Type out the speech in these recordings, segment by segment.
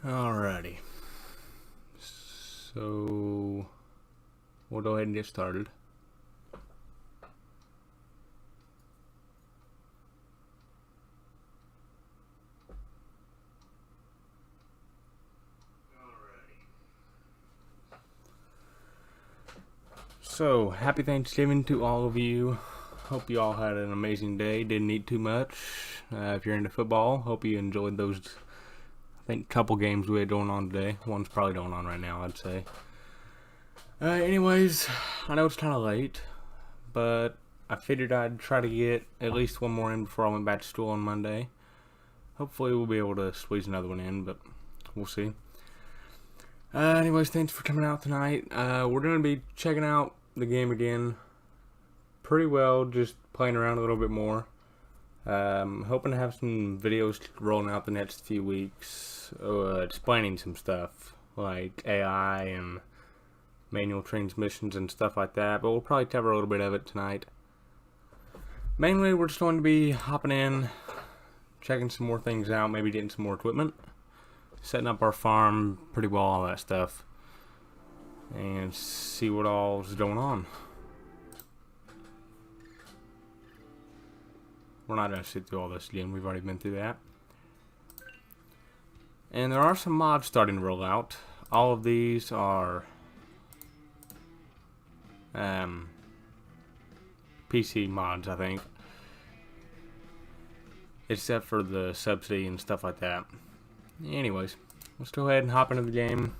Alrighty, so we'll go ahead and get started. So, happy Thanksgiving to all of you. Hope you all had an amazing day. Didn't eat too much. If you're into football, hope you enjoyed those, I think, couple games we had going on today. One's probably going on right now, I'd say. Anyways, I know it's kind of late, but I figured I'd try to get at least one more in before I went back to school on Monday. Hopefully we'll be able to squeeze another one in, but we'll see. Anyways, thanks for coming out tonight. We're going to be checking out the game again pretty well, just playing around a little bit more. Hoping to have some videos rolling out the next few weeks, explaining some stuff like AI and manual transmissions and stuff like that, but we'll probably cover a little bit of it tonight. Mainly, we're just going to be hopping in, checking some more things out, maybe getting some more equipment, setting up our farm pretty well, all that stuff, and see what all's going on. We're not going to sit through all this again, we've already been through that. And there are some mods starting to roll out. All of these are PC mods, I think, except for the subsidy and stuff like that. Anyways, let's go ahead and hop into the game.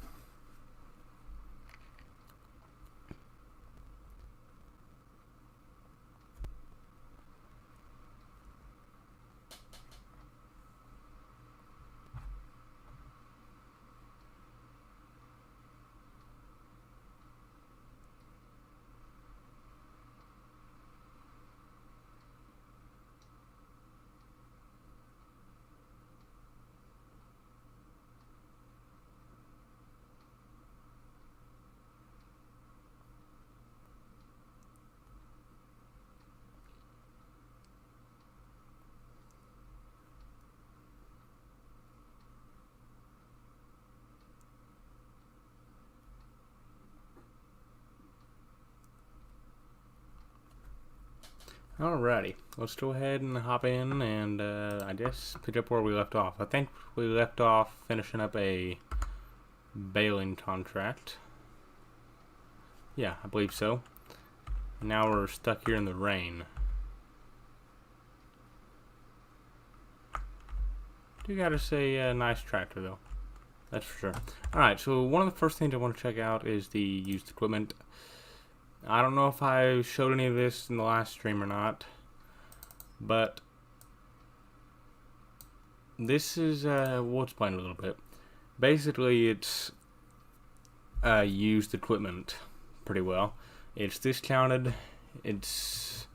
Alrighty, let's go ahead and hop in and I guess pick up where we left off. I think we left off finishing up a baling contract. Yeah, I believe so. Now we're stuck here in the rain. You gotta say nice tractor though, that's for sure. Alright, so one of the first things I want to check out is the used equipment. I don't know if I showed any of this in the last stream or not, but this is, we'll explain a little bit. Basically, it's used equipment pretty well. It's discounted, it's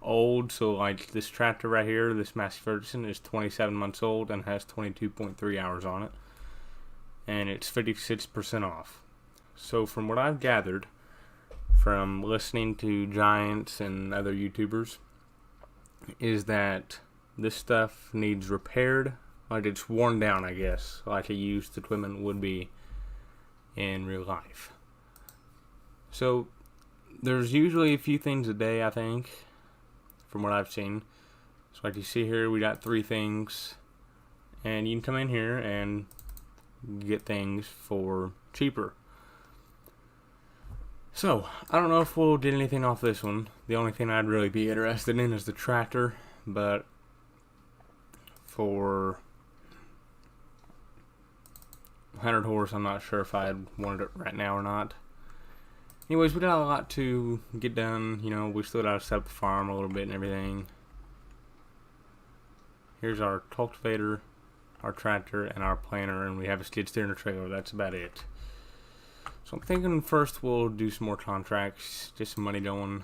old, so like this tractor right here, this Massey Ferguson, is 27 months old and has 22.3 hours on it, and it's 56% off. So from what I've gathered from listening to Giants and other YouTubers, is that this stuff needs repaired, like it's worn down, I guess, like a used equipment would be in real life. So there's usually a few things a day, I think, from what I've seen. So like you see here, we got 3 things, and you can come in here and get things for cheaper. So, I don't know if we'll get anything off this one. The only thing I'd really be interested in is the tractor, but for 100 horse, I'm not sure if I'd want it right now or not. Anyways, we got a lot to get done. You know, we still got to set up the farm a little bit and everything. Here's our cultivator, our tractor, and our planter, and we have a skid steer and a trailer. That's about it. So I'm thinking first we'll do some more contracts, get some money going.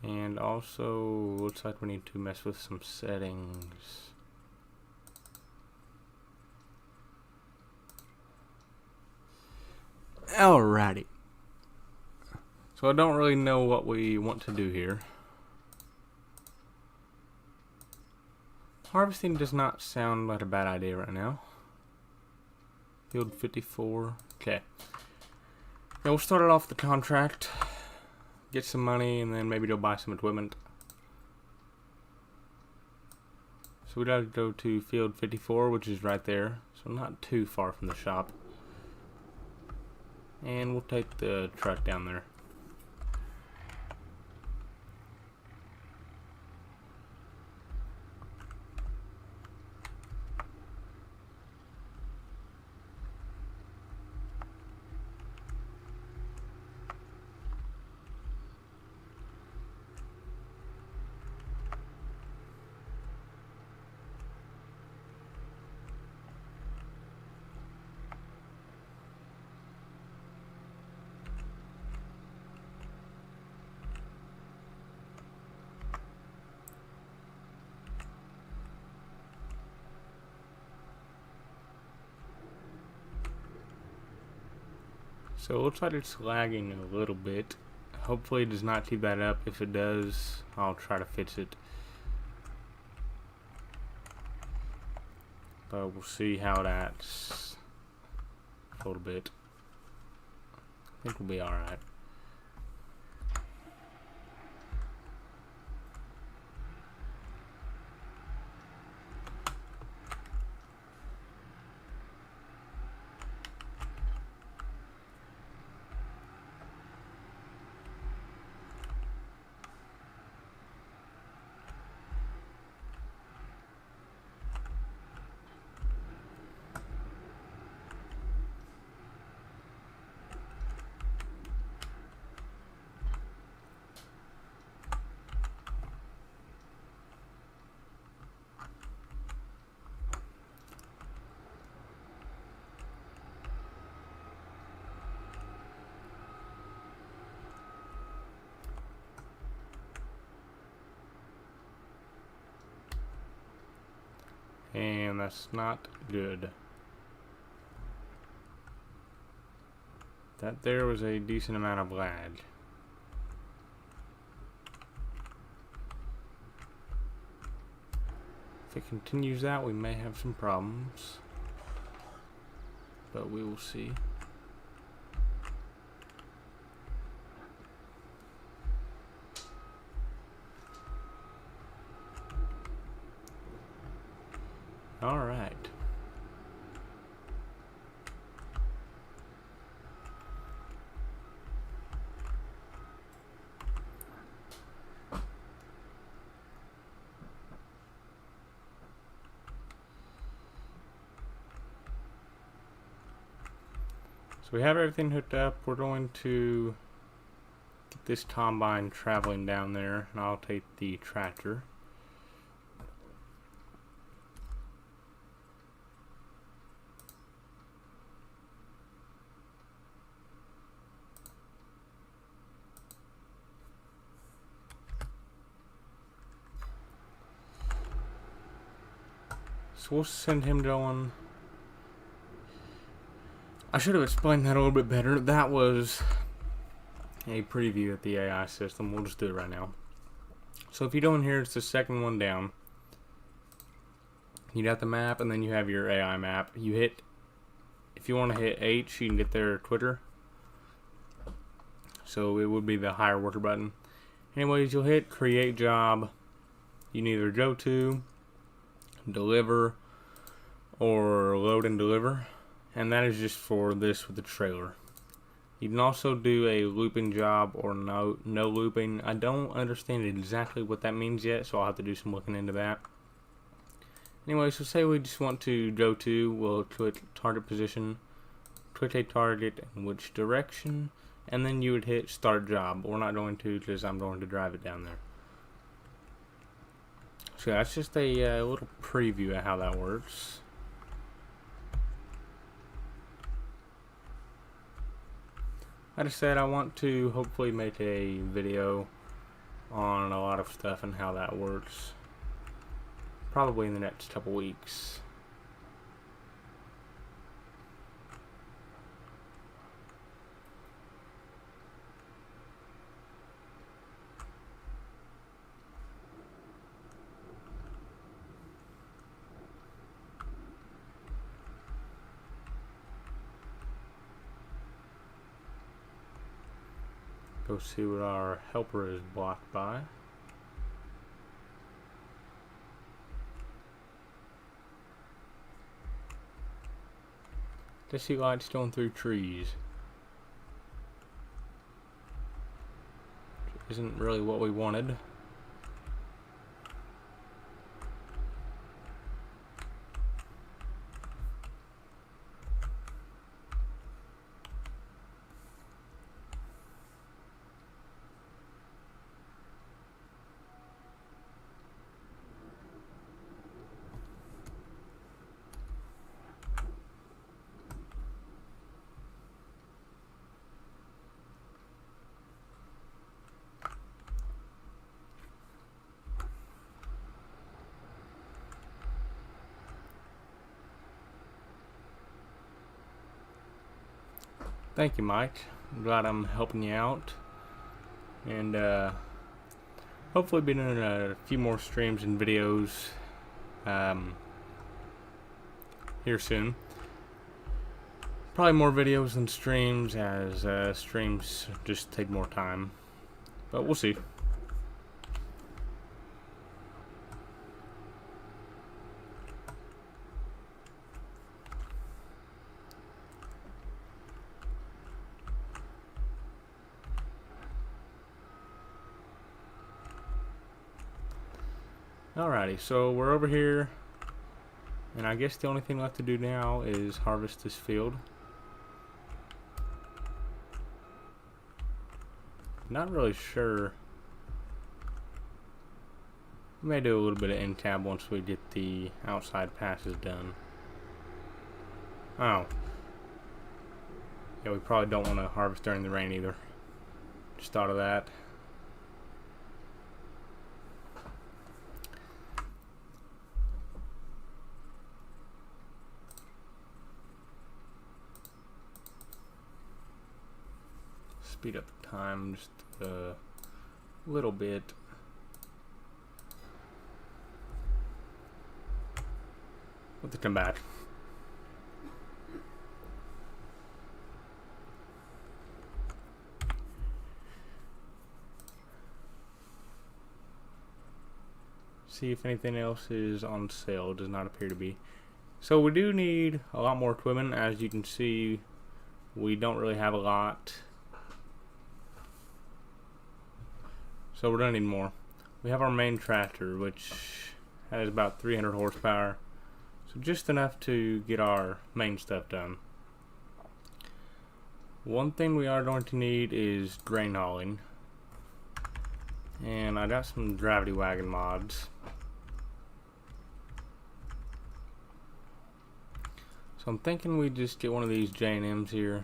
And also, looks like we need to mess with some settings. Alrighty. So I don't really know what we want to do here. Harvesting does not sound like a bad idea right now. Field 54. Okay. Yeah, we'll start it off the contract. Get some money and then maybe go buy some equipment. So we gotta go to field 54, which is right there. So not too far from the shop. And we'll take the truck down there. So it looks like it's lagging a little bit. Hopefully it does not keep that up. If it does, I'll try to fix it. But we'll see how that's a little bit. I think we'll be alright. And that's not good. That there was a decent amount of lag. If it continues that, we may have some problems. But we will see. Alright. So we have everything hooked up. We're going to get this combine traveling down there, and I'll take the tractor. So we'll send him going. I should have explained that a little bit better. That was a preview of the AI system. We'll just do it right now. So if you go in here, it's the second one down. You got the map, and then you have your AI map. You hit, if you want to hit H, you can get their Twitter. So it would be the hire worker button. Anyways, you'll hit create job. You can either go to, deliver, or load and deliver. And that is just for this with the trailer. You can also do a looping job or no looping. I don't understand exactly what that means yet, so I'll have to do some looking into that. Anyway, so say we just want to go to, we'll click target position, click a target in which direction, and then you would hit start job. We're not going to because I'm going to drive it down there. So that's just a little preview of how that works. Like I said, I want to hopefully make a video on a lot of stuff and how that works. Probably in the next couple weeks. Go see what our helper is blocked by. Just see lights going through trees. Isn't really what we wanted. Thank you, Mike. I'm glad I'm helping you out. And hopefully be doing a few more streams and videos here soon. Probably more videos than streams, as streams just take more time. But we'll see. Alrighty, so we're over here, and I guess the only thing left to do now is harvest this field. Not really sure. We may do a little bit of end tab once we get the outside passes done. Oh. Yeah, we probably don't want to harvest during the rain either. Just thought of that. Speed up the time just a little bit. Let it come back. See if anything else is on sale. It does not appear to be. So we do need a lot more equipment. As you can see, we don't really have a lot. So we're gonna need more. We have our main tractor, which has about 300 horsepower. So just enough to get our main stuff done. One thing we are going to need is grain hauling. And I got some gravity wagon mods. So I'm thinking we just get one of these J&Ms here.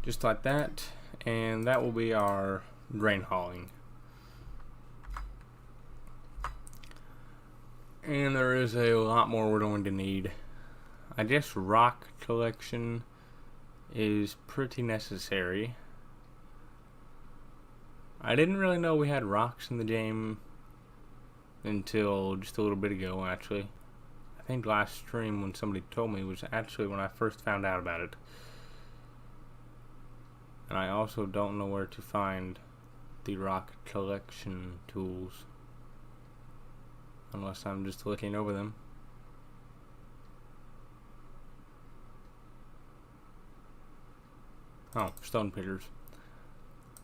Just like that, and that will be our grain hauling. And there is a lot more we're going to need. I guess rock collection is pretty necessary. I didn't really know we had rocks in the game until just a little bit ago, actually. I think last stream when somebody told me was actually when I first found out about it. And I also don't know where to find the rock collection tools. Unless I'm just looking over them. Oh, stone pickers.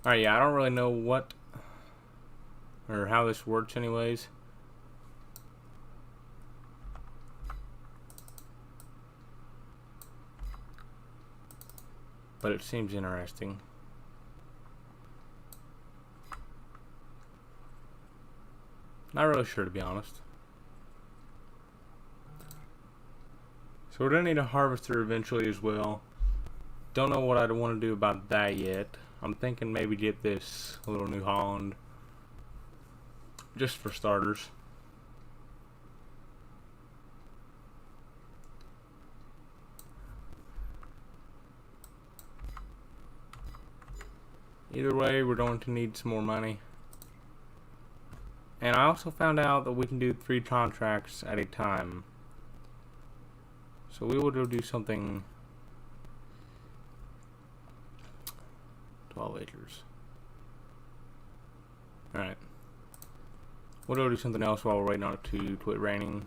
Alright, yeah, I don't really know what or how this works anyways. but it seems interesting. Not really sure, to be honest. So we're gonna need a harvester eventually as well. Don't know what I'd want to do about that yet. I'm thinking maybe get this little New Holland just for starters. Either way, we're going to need some more money. And I also found out that we can do 3 contracts at a time. So we will do something. 12 acres. Alright. We'll go do something else while we're waiting on it to quit raining.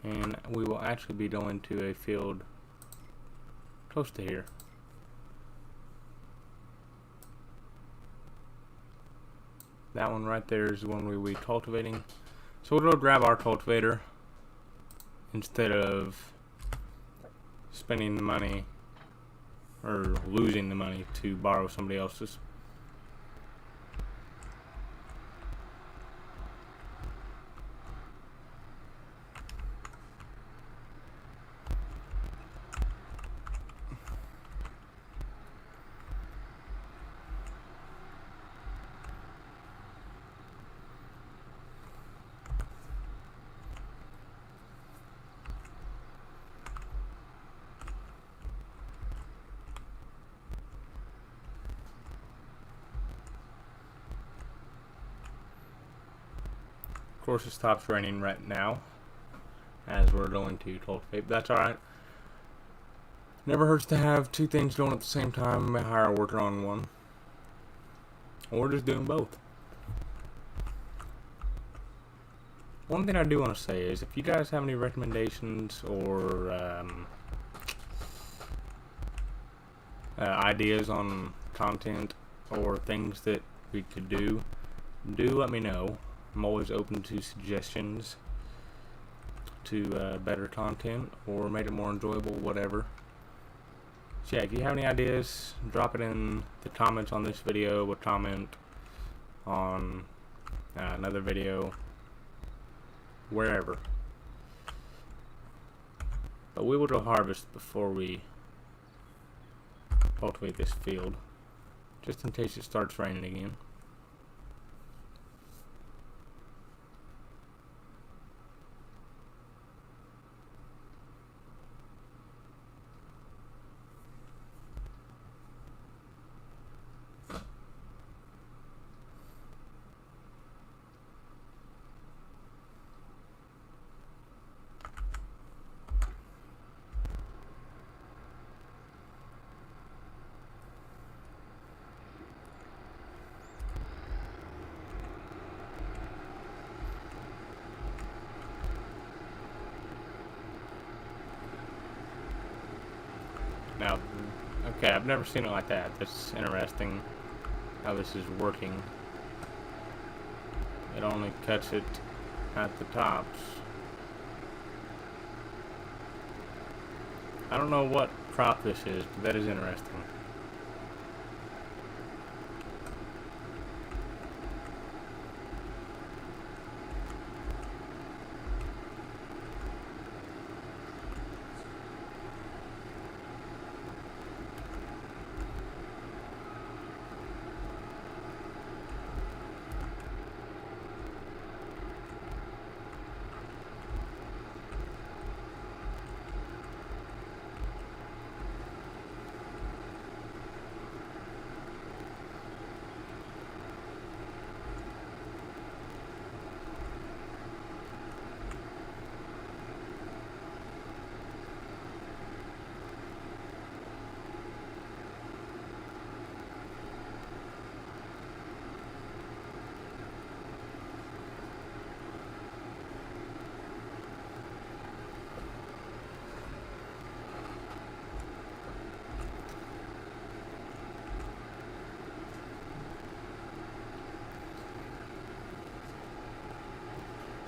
And we will actually be going to a field close to here. That one right there is the one we'll be cultivating. So we'll go grab our cultivator instead of spending the money or losing the money to borrow somebody else's. Of course, it stops raining right now as we're going to cultivate, but that's alright. Never hurts to have 2 things going at the same time. I hire a worker on one, or just doing both. One thing I do want to say is if you guys have any recommendations or ideas on content or things that we could do let me know. I'm always open to suggestions to better content or make it more enjoyable, whatever. So yeah, if you have any ideas, drop it in the comments on this video, or comment on another video, wherever. But we will go harvest before we cultivate this field, just in case it starts raining again. Now, okay, I've never seen it like that. That's interesting how this is working. It only cuts it at the tops. I don't know what crop this is, but that is interesting.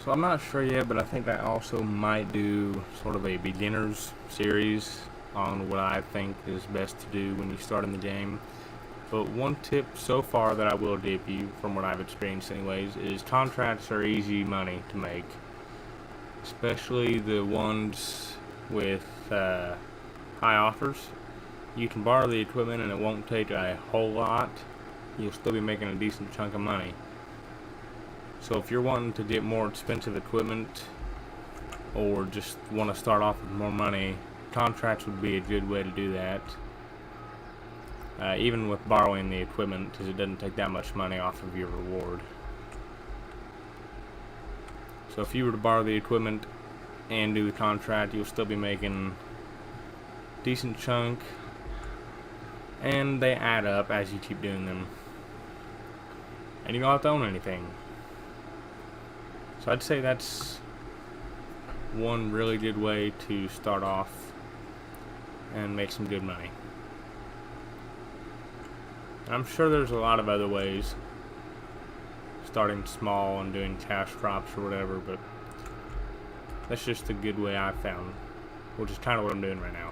So I'm not sure yet, but I think I also might do sort of a beginner's series on what I think is best to do when you start in the game. But one tip so far that I will give you, from what I've experienced anyways, is contracts are easy money to make. Especially the ones with high offers. You can borrow the equipment and it won't take a whole lot. You'll still be making a decent chunk of money. So if you're wanting to get more expensive equipment or just want to start off with more money, contracts would be a good way to do that. Even with borrowing the equipment, because it doesn't take that much money off of your reward. So if you were to borrow the equipment and do the contract, you'll still be making a decent chunk, and they add up as you keep doing them. And you don't have to own anything. So I'd say that's one really good way to start off and make some good money. I'm sure there's a lot of other ways, starting small and doing cash crops or whatever, but that's just a good way I've found, which is kind of what I'm doing right now.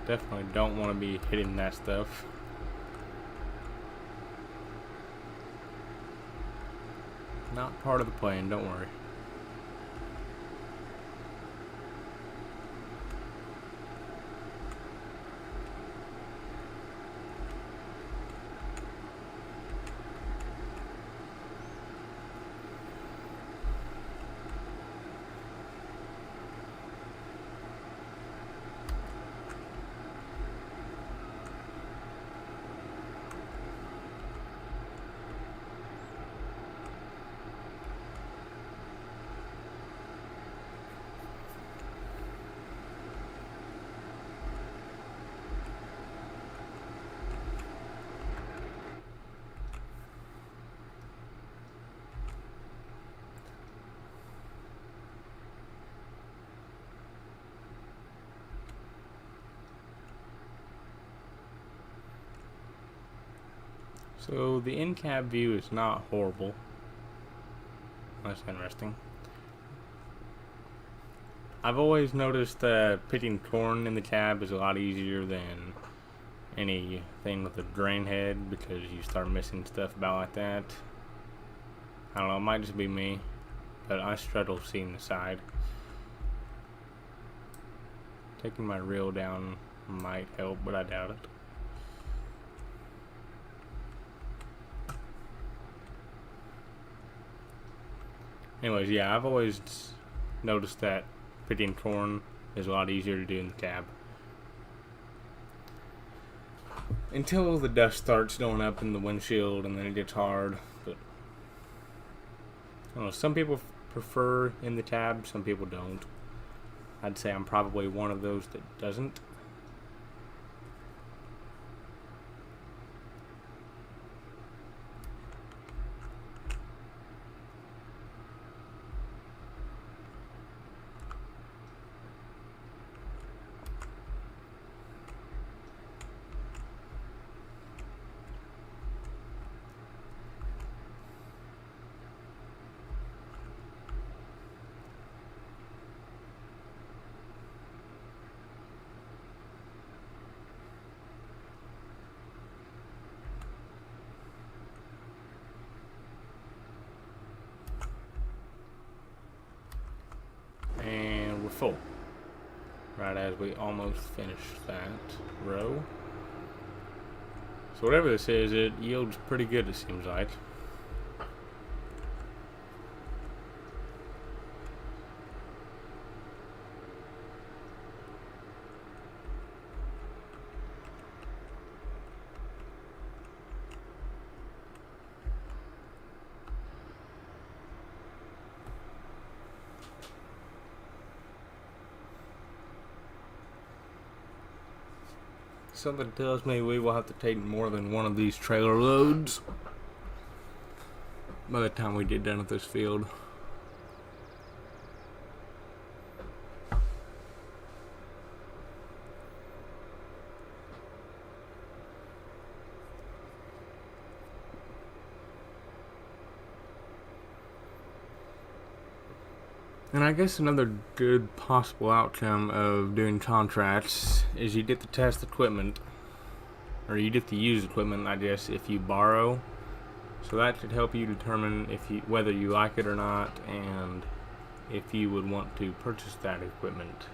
Definitely don't want to be hitting that stuff. Not part of the plan, don't worry. So the in-cab view is not horrible. That's interesting. I've always noticed that picking corn in the cab is a lot easier than anything with a drain head, because you start missing stuff about like that. I don't know, it might just be me, but I struggle seeing the side. Taking my reel down might help, but I doubt it. Anyways, yeah, I've always noticed that picking corn is a lot easier to do in the cab. Until the dust starts going up in the windshield and then it gets hard. But I don't know, some people prefer in the cab, some people don't. I'd say I'm probably one of those that doesn't. as we almost finish that row. So whatever this is, it yields pretty good, it seems like. Something tells me we will have to take more than one of these trailer loads by the time we get done with this field. And I guess another good possible outcome of doing contracts is you get to test equipment, or you get to use equipment, I guess, if you borrow. So that should help you determine whether you like it or not, and if you would want to purchase that equipment.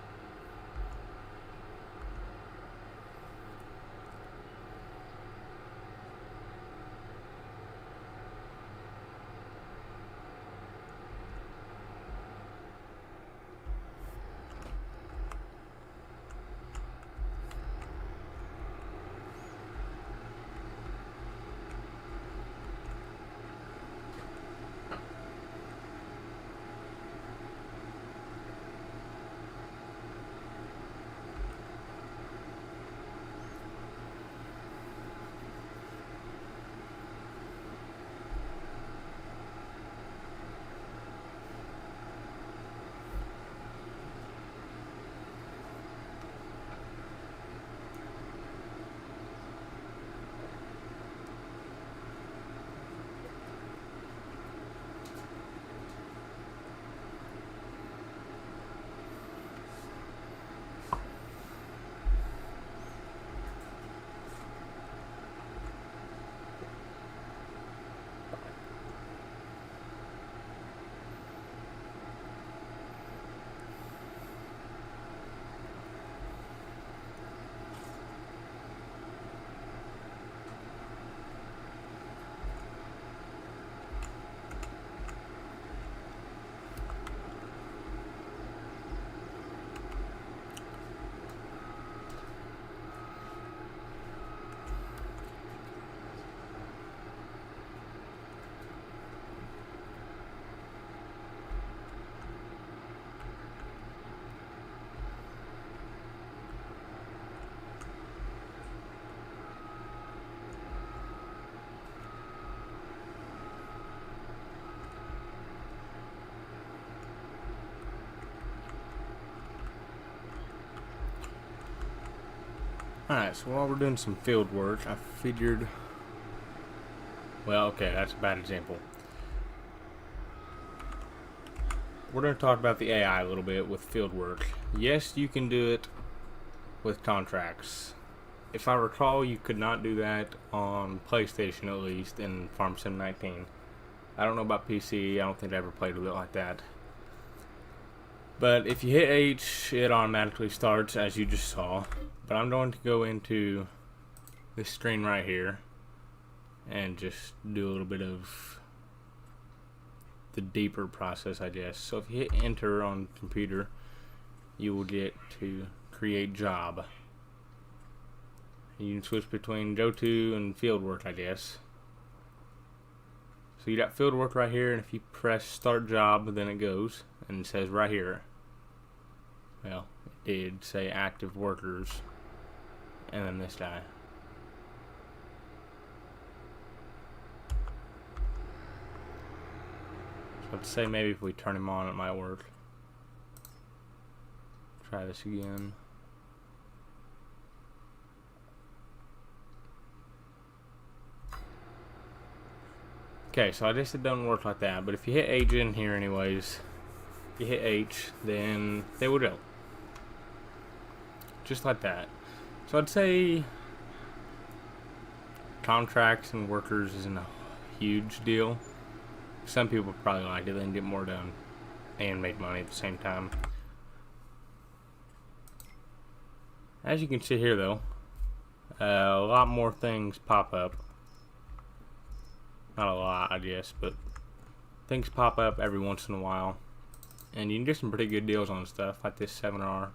Alright, so while we're doing some field work, I figured... Well, okay, that's a bad example. We're going to talk about the AI a little bit with field work. Yes, you can do it with contracts. If I recall, you could not do that on PlayStation, at least, in Farm Sim 19. I don't know about PC, I don't think I ever played with it like that. But if you hit H, it automatically starts, as you just saw. But I'm going to go into this screen right here and just do a little bit of the deeper process, I guess. So if you hit enter on computer, you will get to create job. You can switch between go to and field work, I guess. So you got field work right here, and if you press start job, then it goes, and it says right here, well, it did say active workers, and then this guy. So I'd say maybe if we turn him on, it might work. Try this again. Okay, so I guess it doesn't work like that, but if you hit H in here anyways, if you hit H, then they will go. Just like that. So I'd say contracts and workers isn't a huge deal. Some people probably like it, they can get more done and make money at the same time. As you can see here though, a lot more things pop up. Not a lot, I guess, but things pop up every once in a while. And you can get some pretty good deals on stuff, like this 7R.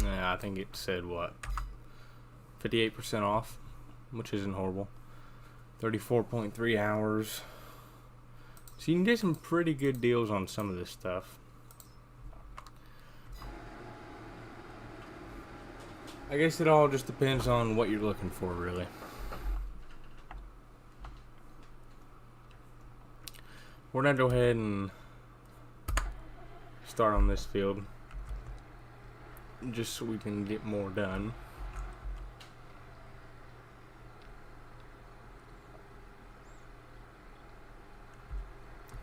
I think it said, what, 58% off, which isn't horrible. 34.3 hours. So you can get some pretty good deals on some of this stuff. I guess it all just depends on what you're looking for, really. We're gonna go ahead and start on this field, just so we can get more done.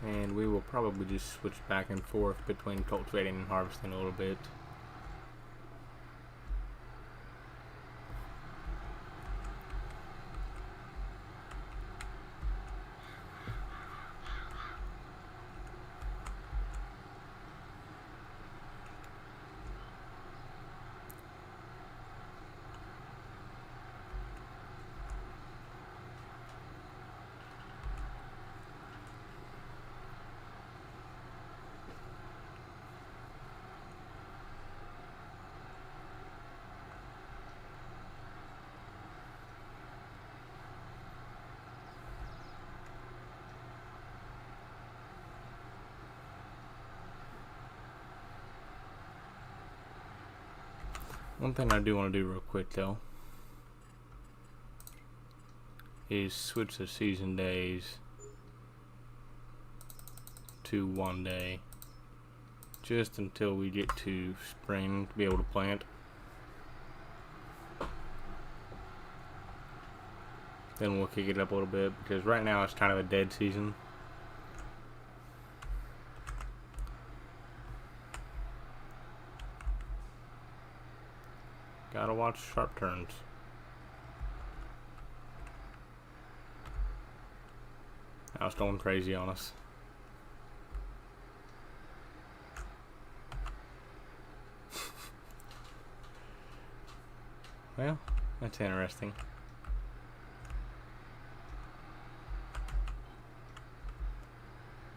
And we will probably just switch back and forth between cultivating and harvesting a little bit. One thing I do want to do real quick though is switch the season days to 1 day, just until we get to spring to be able to plant. Then we'll kick it up a little bit, because right now it's kind of a dead season. Gotta watch sharp turns. Now it's going crazy on us. Well, that's interesting.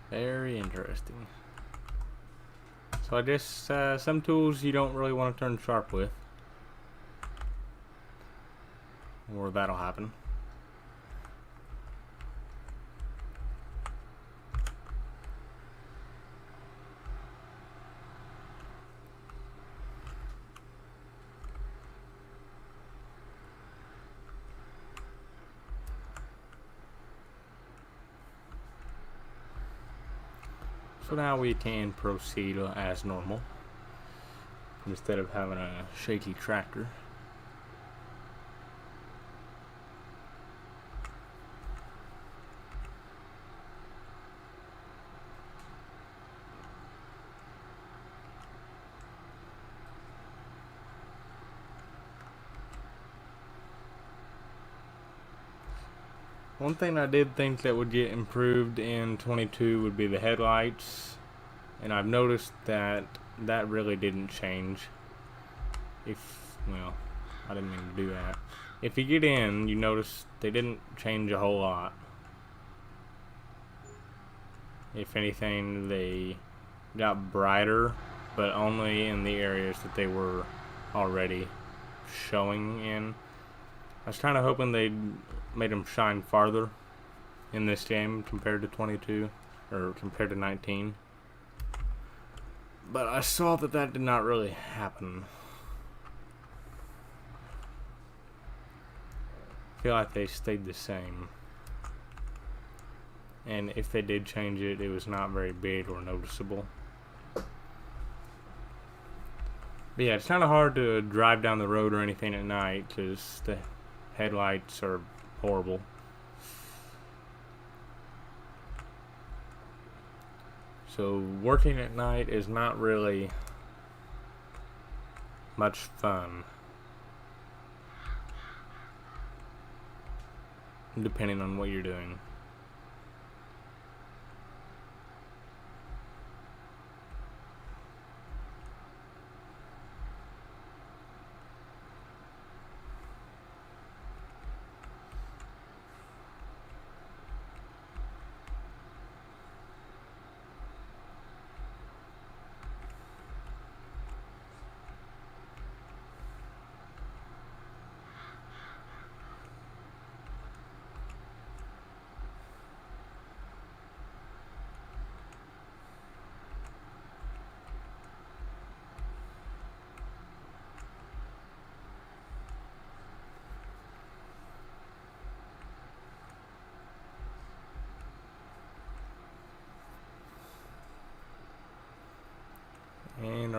Very interesting. So I guess some tools you don't really want to turn sharp with, or that'll happen. So now we can proceed as normal, instead of having a shaky tractor. One thing I did think that would get improved in 22 would be the headlights, and I've noticed that that really didn't change. Well, I didn't mean to do that. If you get in, you notice they didn't change a whole lot. If anything, they got brighter, but only in the areas that they were already showing in. I was kind of hoping they'd made them shine farther in this game compared to 22, or compared to 19. But I saw that that did not really happen. I feel like they stayed the same. And if they did change it, it was not very big or noticeable. But yeah, it's kind of hard to drive down the road or anything at night, because the headlights are horrible. So working at night is not really much fun, depending on what you're doing.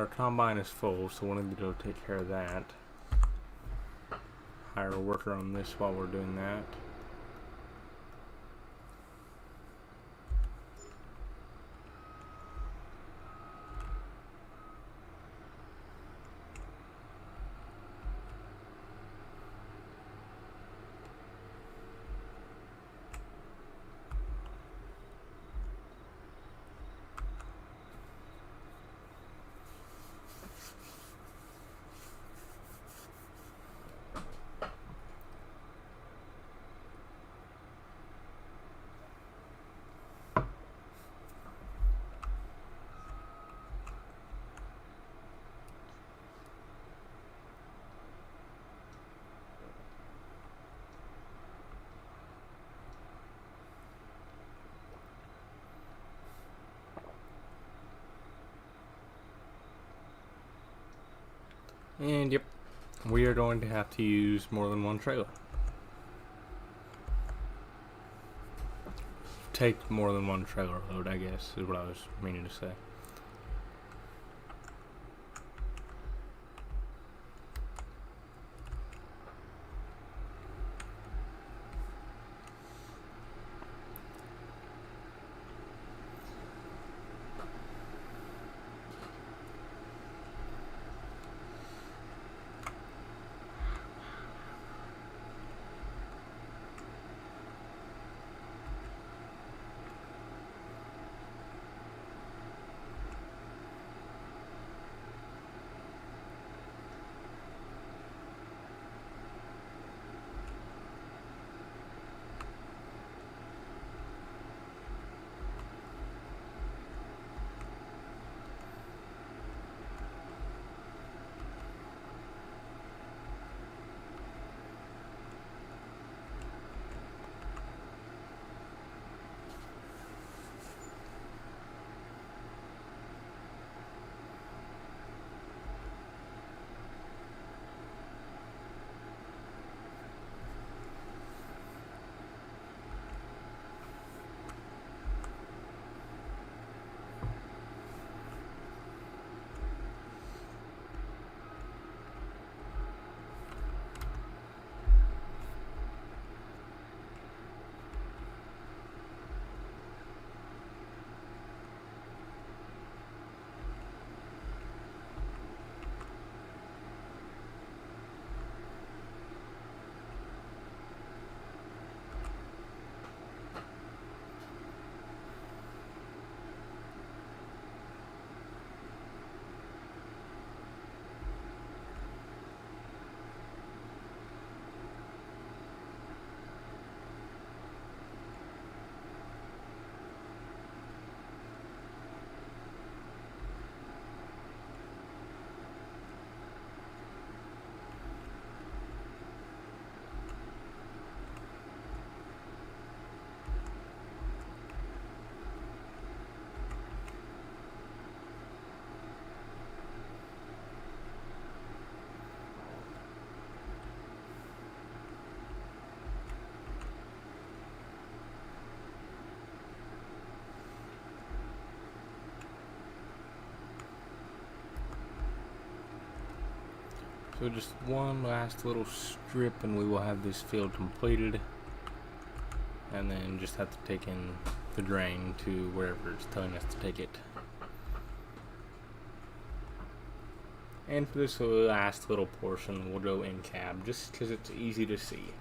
our combine is full, so we'll need to go take care of that. Hire a worker on this while we're doing that. And yep, we are going to have to use more than one trailer. Take more than one trailer load, I guess, is what I was meaning to say. So just one last little strip and we will have this field completed, and then just have to take in the drain to wherever it's telling us to take it. And for this last little portion we'll go in cab just because it's easy to see.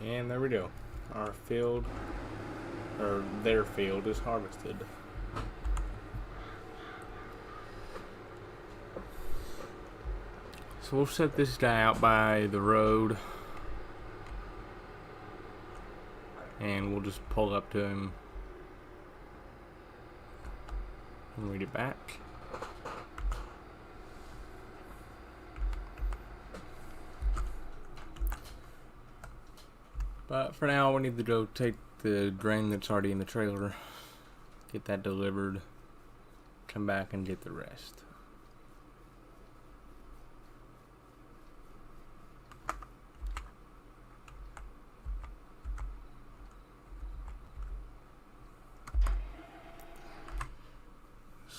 And there we go. Our field, or their field, is harvested. So we'll set this guy out by the road, and we'll just pull up to him and read it back. But for now, we need to go take the grain that's already in the trailer, get that delivered, come back and get the rest.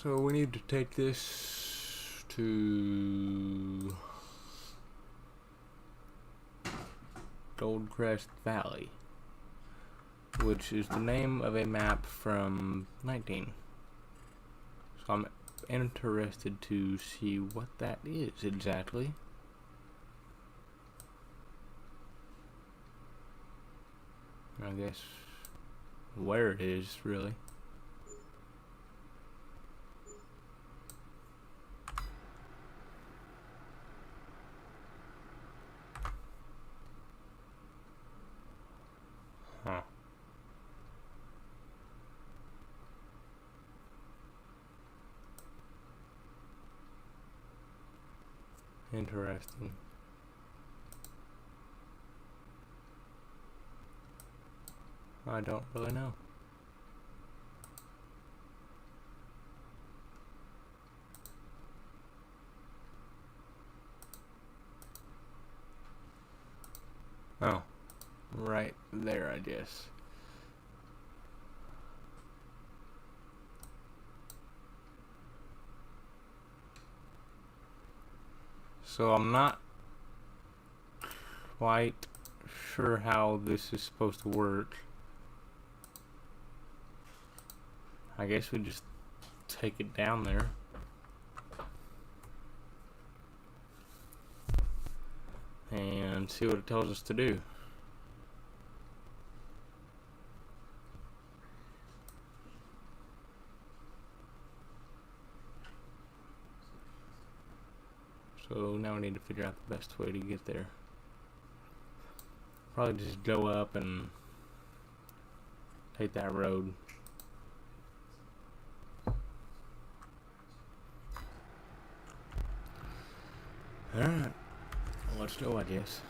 So we need to take this to Goldcrest Valley, which is the name of a map from 19. So I'm interested to see what that is exactly. I guess where it is, really. Huh. Interesting. I don't really know. Oh, right there, I guess. So I'm not quite sure how this is supposed to work. I guess we just take it down there. And see what it tells us to do. So now we need to figure out the best way to get there. Probably just go up and take that road. Alright, let's go, I guess.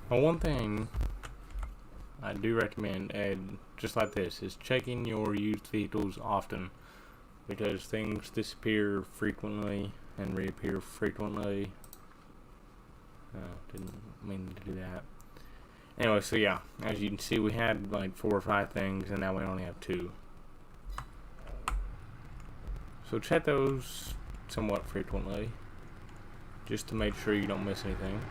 Well, one thing I do recommend, and just like this, is checking your used vehicles often, because things disappear frequently and reappear frequently. Didn't mean to do that. Anyway, so yeah, as you can see, we had like 4 or 5 things, and now we only have 2. So check those somewhat frequently, just to make sure you don't miss anything.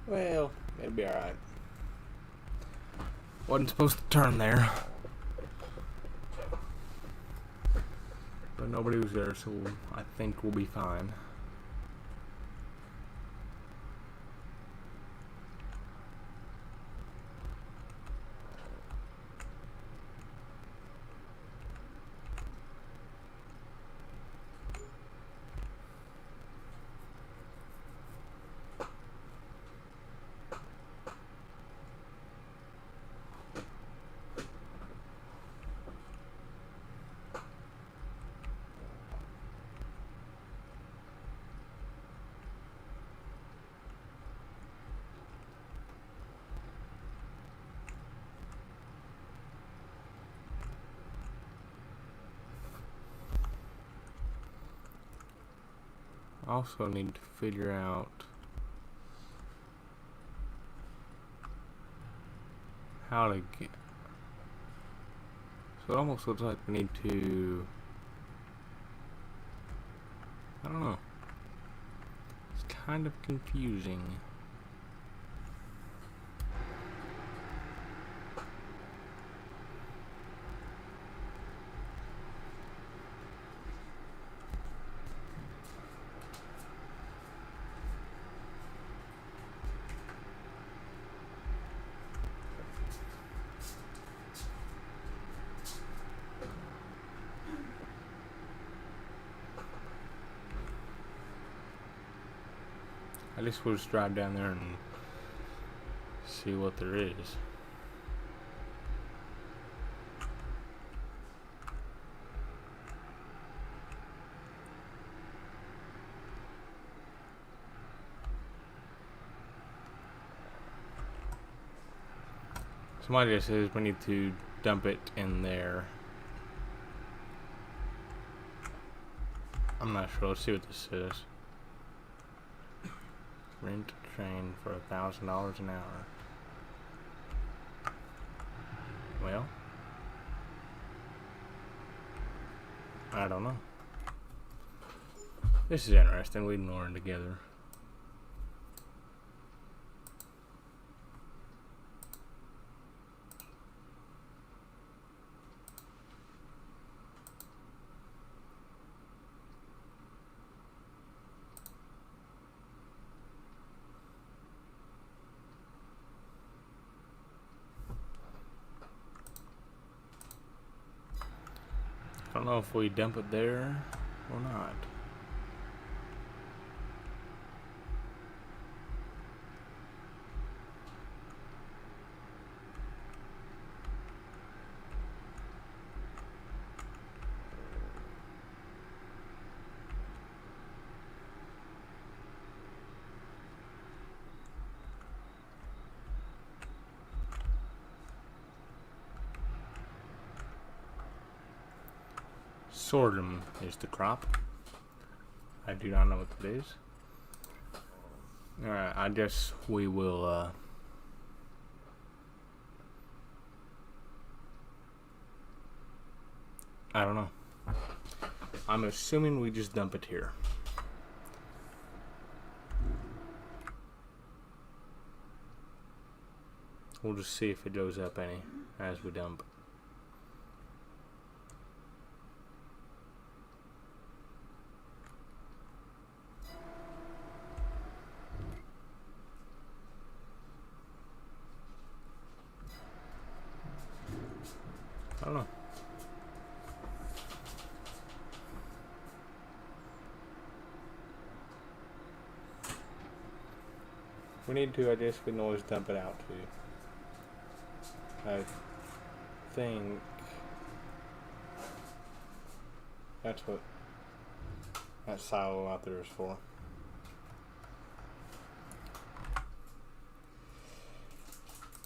Well, it'll be alright. Wasn't supposed to turn there, but nobody was there, so I think we'll be fine. also need to figure out how to get. So it almost looks like we need to. I don't know. It's kind of confusing. I guess we'll just drive down there and see what there is. Somebody just says we need to dump it in there. I'm not sure. Let's see what this says. Rent a train for $1,000 an hour. Well, I don't know. This is interesting. We can learn together. I don't know if we dump it there or not. Sorghum is the crop. I do not know what that is. Alright, I guess we will I don't know. I'm assuming we just dump it here. We'll just see if it goes up any as we dump. I don't know. We need to, I guess we can always dump it out too. I think that's what that silo out there is for.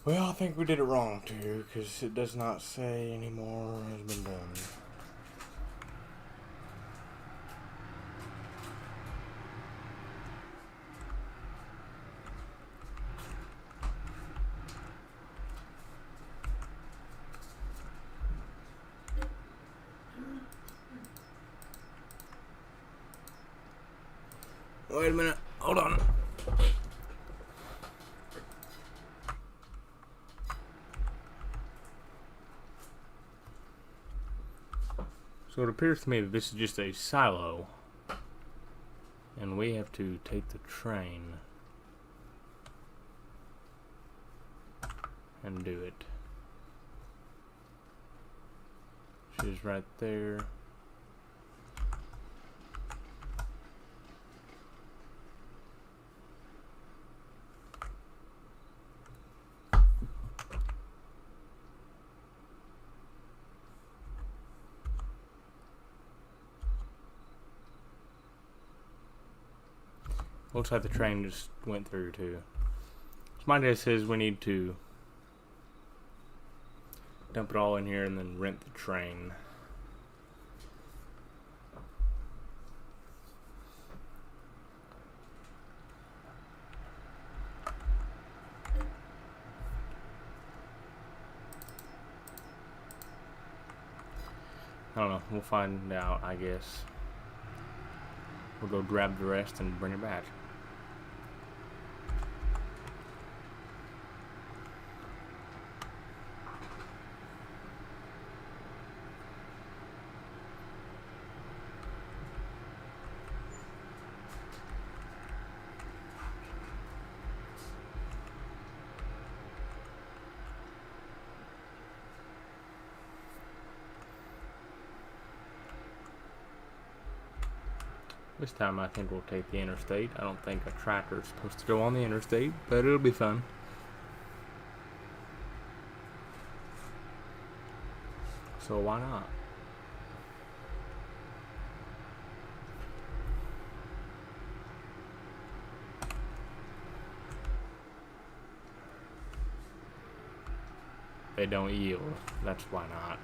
Well, I think we did it wrong too, because it does not say any more has been done. Wait a minute, hold on. So it appears to me that this is just a silo, and we have to take the train and do it. She's right there. Looks like the train just went through too. So my guess says we need to dump it all in here and then rent the train. don't know. We'll find out, I guess. We'll go grab the rest and bring it back. This time I think we'll take the interstate. I don't think a tractor is supposed to go on the interstate, but it'll be fun. So why not? They don't yield. That's why not.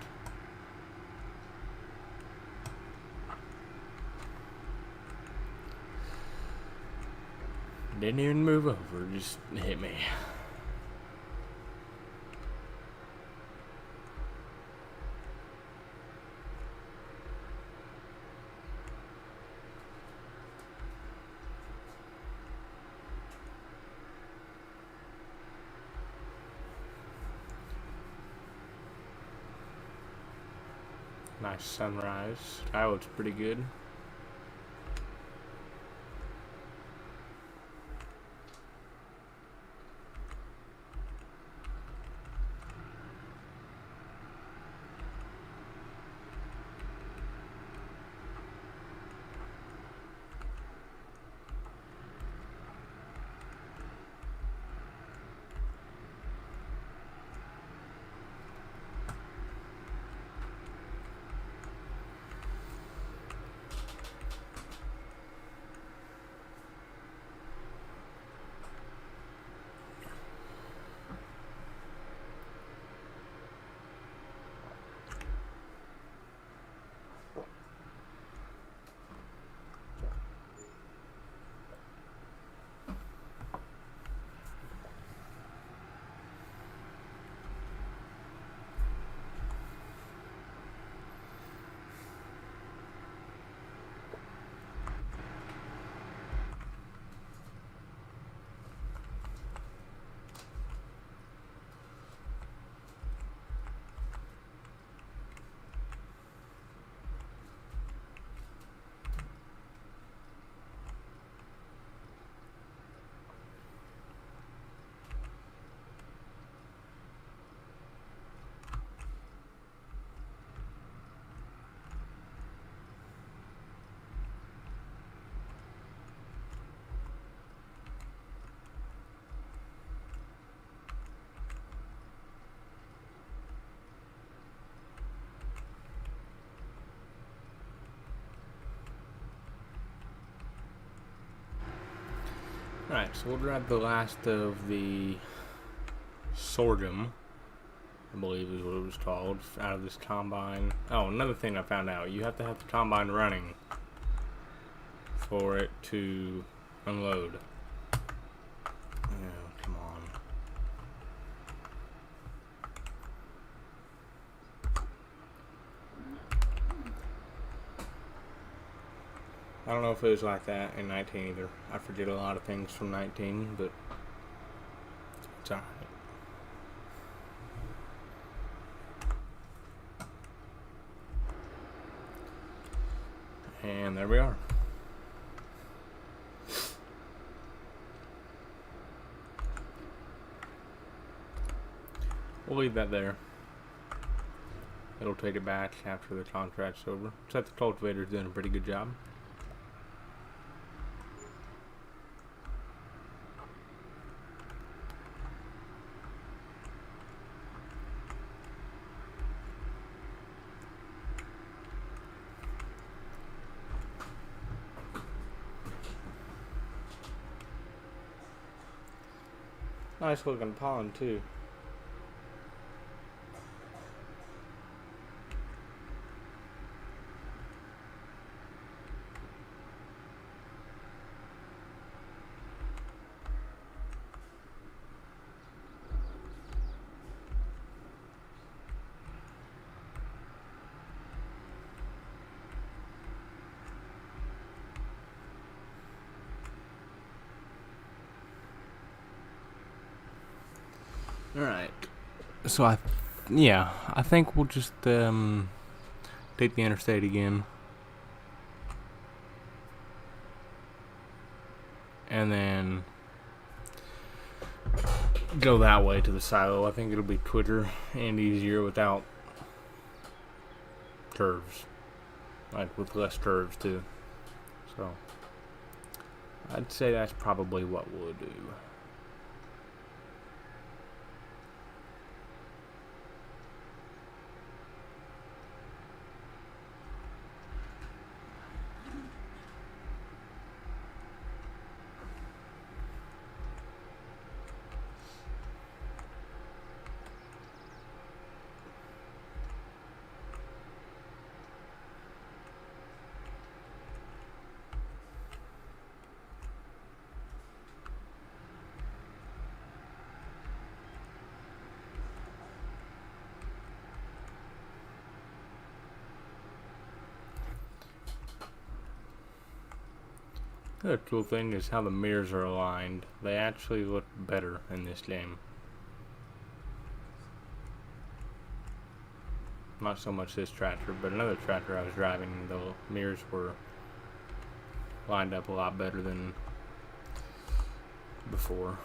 Didn't even move over, just hit me. Nice sunrise. That looks pretty good. Alright, so we'll grab the last of the sorghum, I believe is what it was called, out of this combine. Oh, another thing I found out, you have to have the combine running for it to unload. Oh, come on. I don't know if it was like that in 19 either. I forget a lot of things from 19, but it's alright. And there we are. We'll leave that there. It'll take it back after the contract's over. Except the cultivator's doing a pretty good job. Nice looking pond too. Alright. So I think we'll just take the interstate again. And then go that way to the silo. I think it'll be quicker and easier without curves. Like with less curves too. So I'd say that's probably what we'll do. The other cool thing is how the mirrors are aligned. They actually look better in this game. Not so much this tractor, but another tractor I was driving, the mirrors were lined up a lot better than before.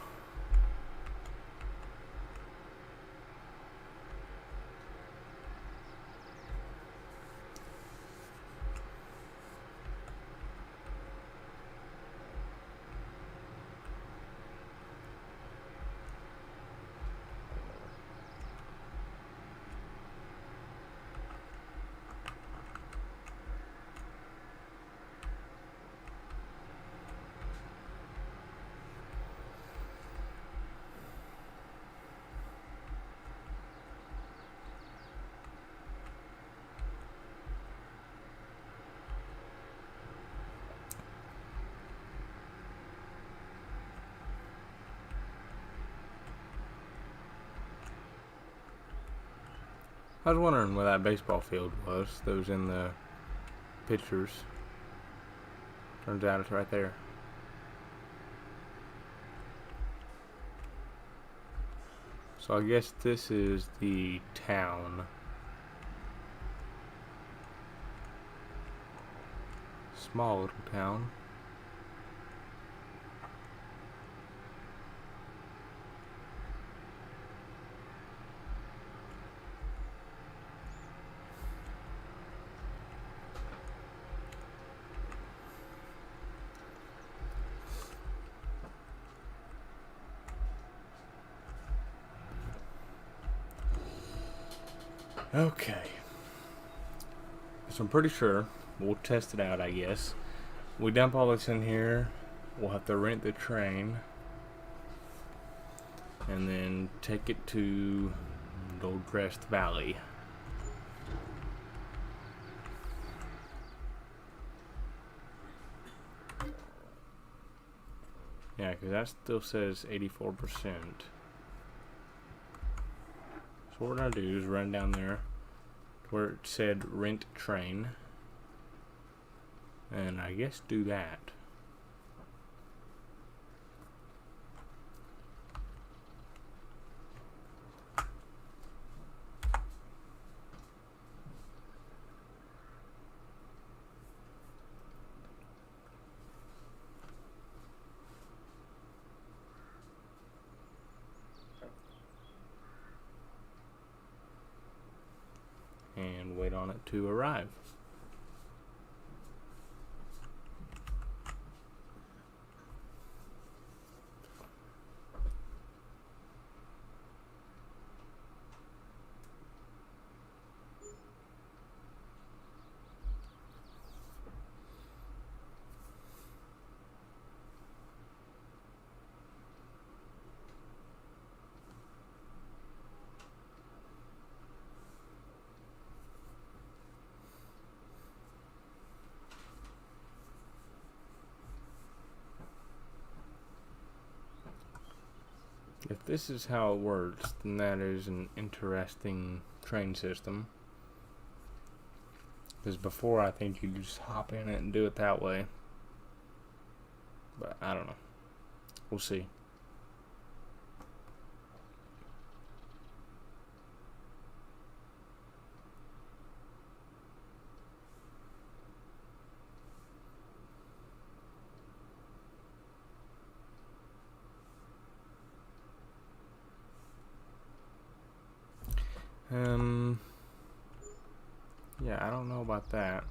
I was wondering where that baseball field was that was in the pictures. Turns out it's right there. So I guess this is the town. Small little town. Okay. So I'm pretty sure we'll test it out, I guess. We dump all this in here. We'll have to rent the train. And then take it to Goldcrest Valley. Yeah, because that still says 84%. So what we're going to do is run down there where it said rent train. And I guess do that. And wait on it to arrive. If this is how it works, then that is an interesting train system. Because before, I think you just hop in it and do it that way. But I don't know. We'll see. Yeah, I don't know about that.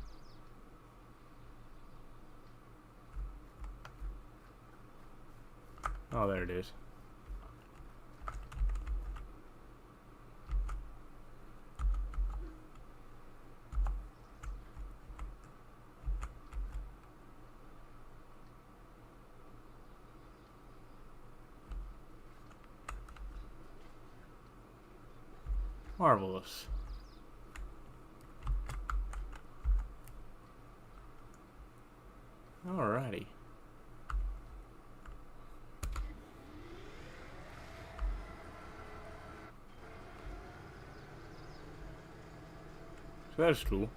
Oh, there it is. Marvelous. Alrighty. So that's cool.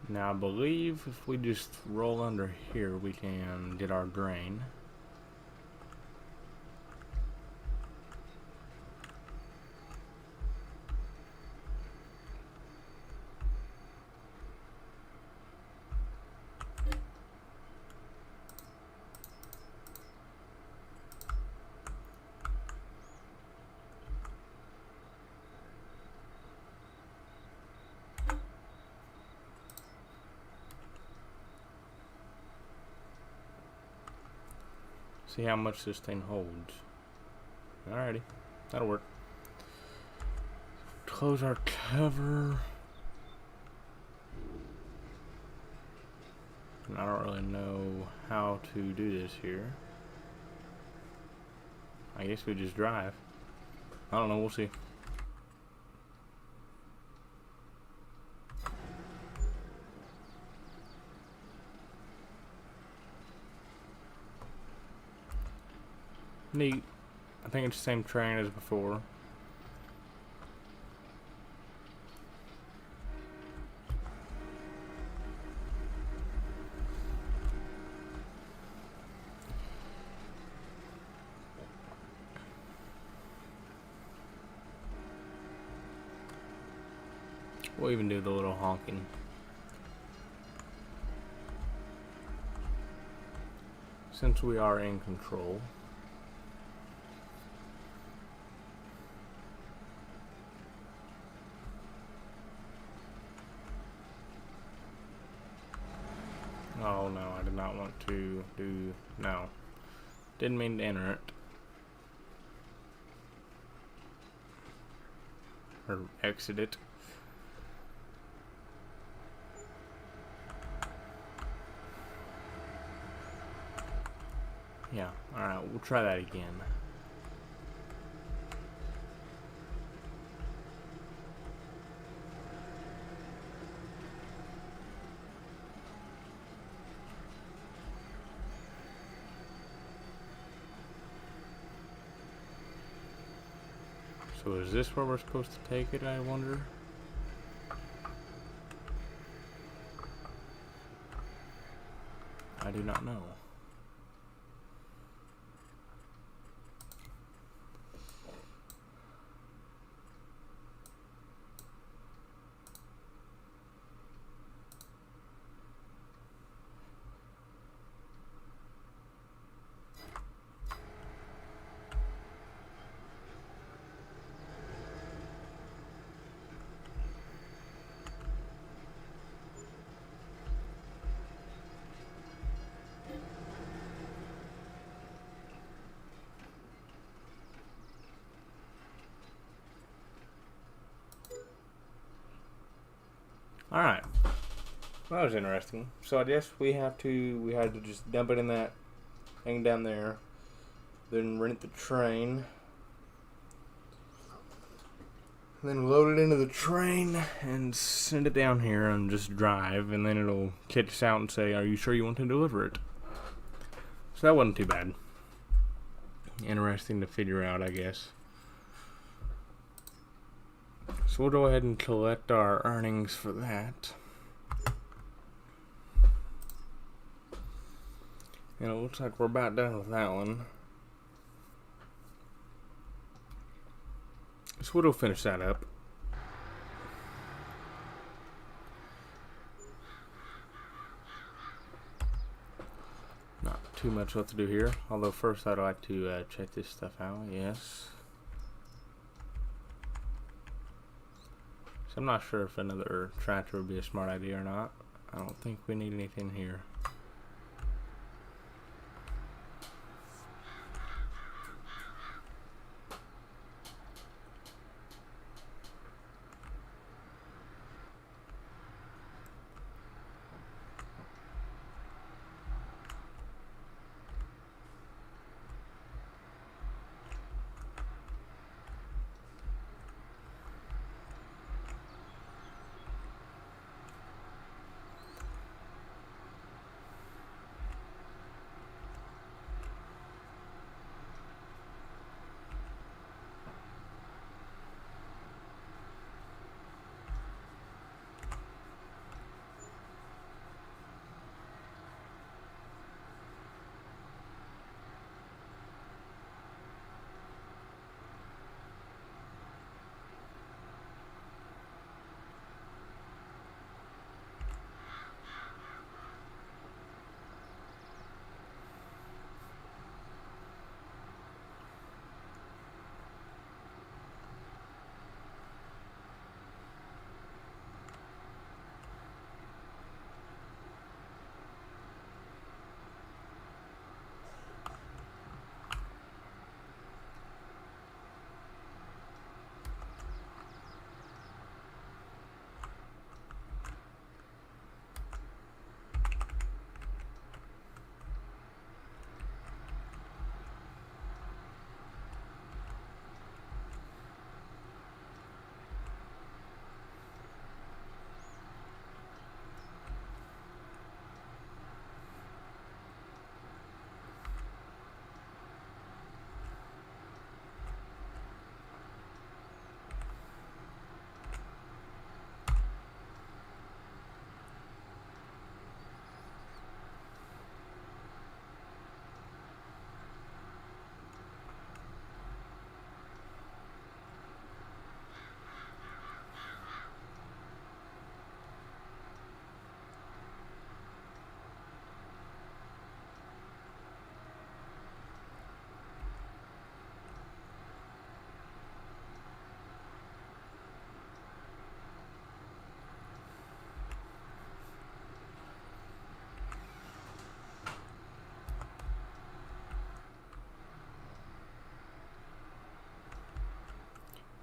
Now I believe if we just roll under here, we can get our drain. See how much this thing holds. Alrighty, that'll work. Close our cover. And I don't really know how to do this here. I guess we just drive. I don't know, we'll see. Neat. I think it's the same train as before. We'll even do the little honking. Since we are in control. Oh no, I did not want to do, no. Didn't mean to enter it. Or exit it. Yeah, alright, we'll try that again. So is this where we're supposed to take it, I wonder? I do not know. Alright. That was interesting. So I guess we had to just dump it in that thing down there. Then rent the train. Then load it into the train and send it down here and just drive, and then it'll kick us out and say, "Are you sure you want to deliver it?" So that wasn't too bad. Interesting to figure out, I guess. So we'll go ahead and collect our earnings for that. And it looks like we're about done with that one. So we'll finish that up. too much left to do here. Although first I'd like to check this stuff out. Yes. So I'm not sure if another tractor would be a smart idea or not. I don't think we need anything here.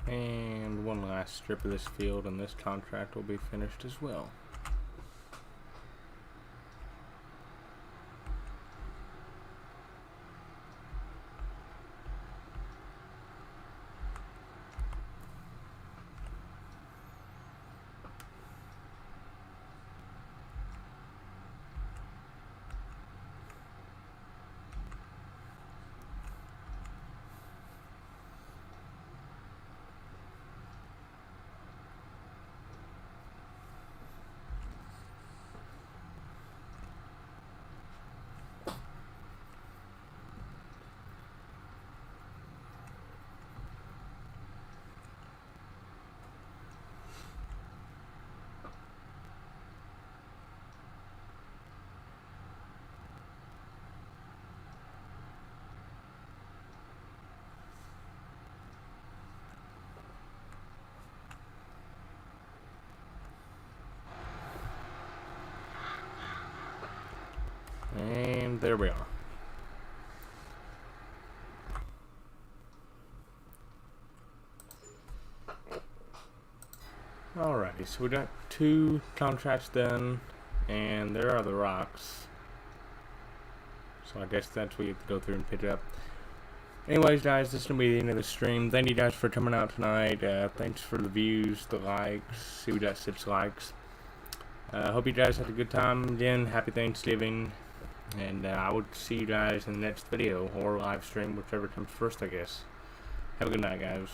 And one last strip of this field and this contract will be finished as well. And there we are. Alrighty, so we got 2 contracts done, and there are the rocks. So I guess that's where you have to go through and pick it up. Anyways, guys, this is going to be the end of the stream. Thank you guys for coming out tonight. Thanks for the views, the likes. See, we got 6 likes. Hope you guys had a good time. Again, happy Thanksgiving. And I will see you guys in the next video or live stream, whichever comes first, I guess. Have a good night, guys.